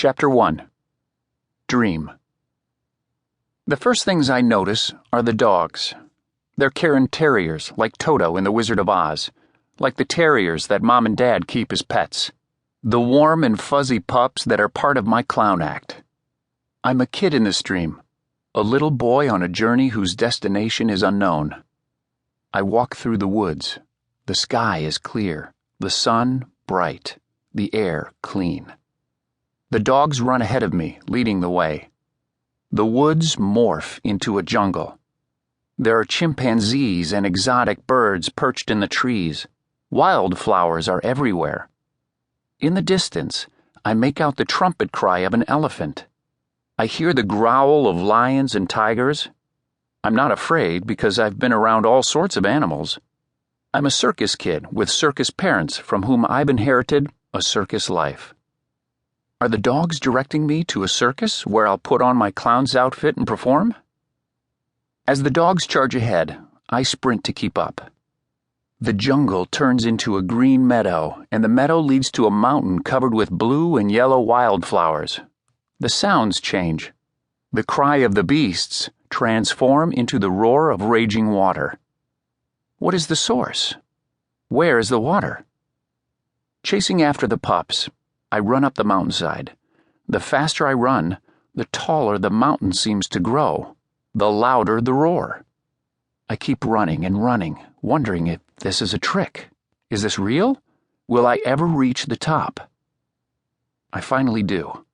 Chapter 1. Dream. The first things I notice are the dogs. They're Cairn Terriers, like Toto in The Wizard of Oz, like the terriers that Mom and Dad keep as pets. The warm and fuzzy pups that are part of my clown act. I'm a kid in this dream, a little boy on a journey whose destination is unknown. I walk through the woods. The sky is clear, the sun bright, the air clean. The dogs run ahead of me, leading the way. The woods morph into a jungle. There are chimpanzees and exotic birds perched in the trees. Wildflowers are everywhere. In the distance, I make out the trumpet cry of an elephant. I hear the growl of lions and tigers. I'm not afraid because I've been around all sorts of animals. I'm a circus kid with circus parents from whom I've inherited a circus life. Are the dogs directing me to a circus where I'll put on my clown's outfit and perform? As the dogs charge ahead, I sprint to keep up. The jungle turns into a green meadow, and the meadow leads to a mountain covered with blue and yellow wildflowers. The sounds change. The cry of the beasts transform into the roar of raging water. What is the source? Where is the water? Chasing after the pups, I run up the mountainside. The faster I run, the taller the mountain seems to grow, the louder the roar. I keep running and running, wondering if this is a trick. Is this real? Will I ever reach the top? I finally do.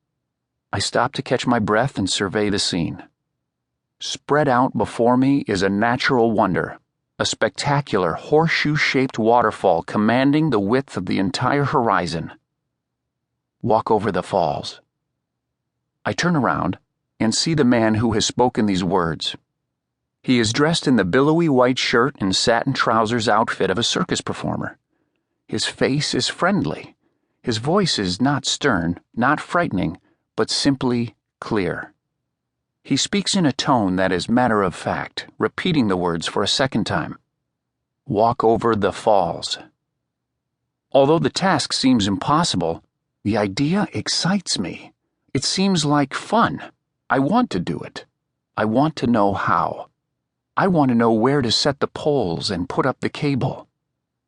I stop to catch my breath and survey the scene. Spread out before me is a natural wonder, a spectacular horseshoe-shaped waterfall commanding the width of the entire horizon. Walk over the falls. I turn around and see the man who has spoken these words. He is dressed in the billowy white shirt and satin trousers outfit of a circus performer. His face is friendly. His voice is not stern, not frightening, but simply clear. He speaks in a tone that is matter of fact, repeating the words for a second time. Walk over the falls. Although the task seems impossible, the idea excites me. It seems like fun. I want to do it. I want to know how. I want to know where to set the poles and put up the cable.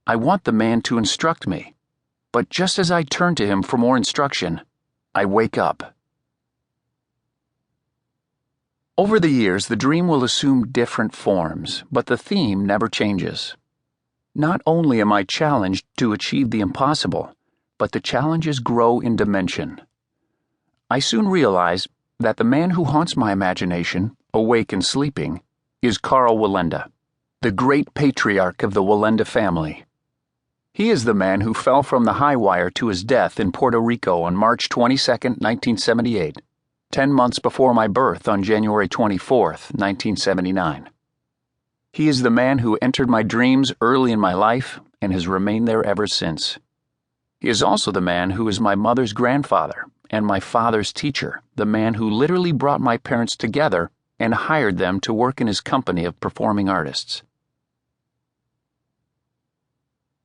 I want the man to instruct me. But just as I turn to him for more instruction, I wake up. Over the years, the dream will assume different forms, but the theme never changes. Not only am I challenged to achieve the impossible, but the challenges grow in dimension. I soon realize that the man who haunts my imagination, awake and sleeping, is Karl Wallenda, the great patriarch of the Wallenda family. He is the man who fell from the high wire to his death in Puerto Rico on March 22, 1978, 10 months before my birth on January 24, 1979. He is the man who entered my dreams early in my life and has remained there ever since. He is also the man who is my mother's grandfather and my father's teacher, the man who literally brought my parents together and hired them to work in his company of performing artists.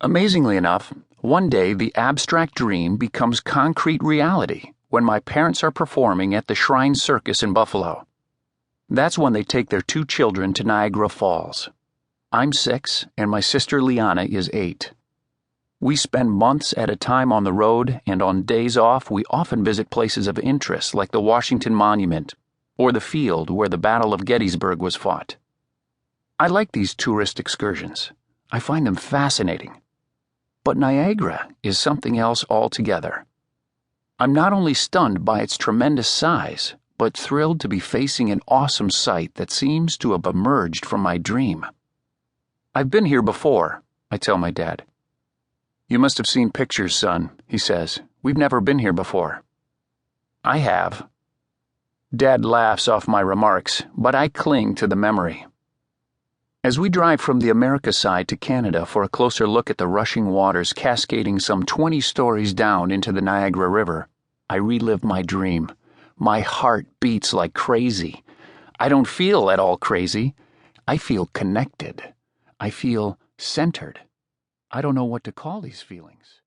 Amazingly enough, one day the abstract dream becomes concrete reality when my parents are performing at the Shrine Circus in Buffalo. That's when they take their 2 children to Niagara Falls. I'm 6 and my sister Liana is 8. We spend months at a time on the road, and on days off we often visit places of interest like the Washington Monument or the field where the Battle of Gettysburg was fought. I like these tourist excursions. I find them fascinating. But Niagara is something else altogether. I'm not only stunned by its tremendous size, but thrilled to be facing an awesome sight that seems to have emerged from my dream. I've been here before, I tell my dad. You must have seen pictures, son, he says. We've never been here before. I have. Dad laughs off my remarks, but I cling to the memory. As we drive from the America side to Canada for a closer look at the rushing waters cascading some 20 stories down into the Niagara River, I relive my dream. My heart beats like crazy. I don't feel at all crazy. I feel connected. I feel centered. I don't know what to call these feelings.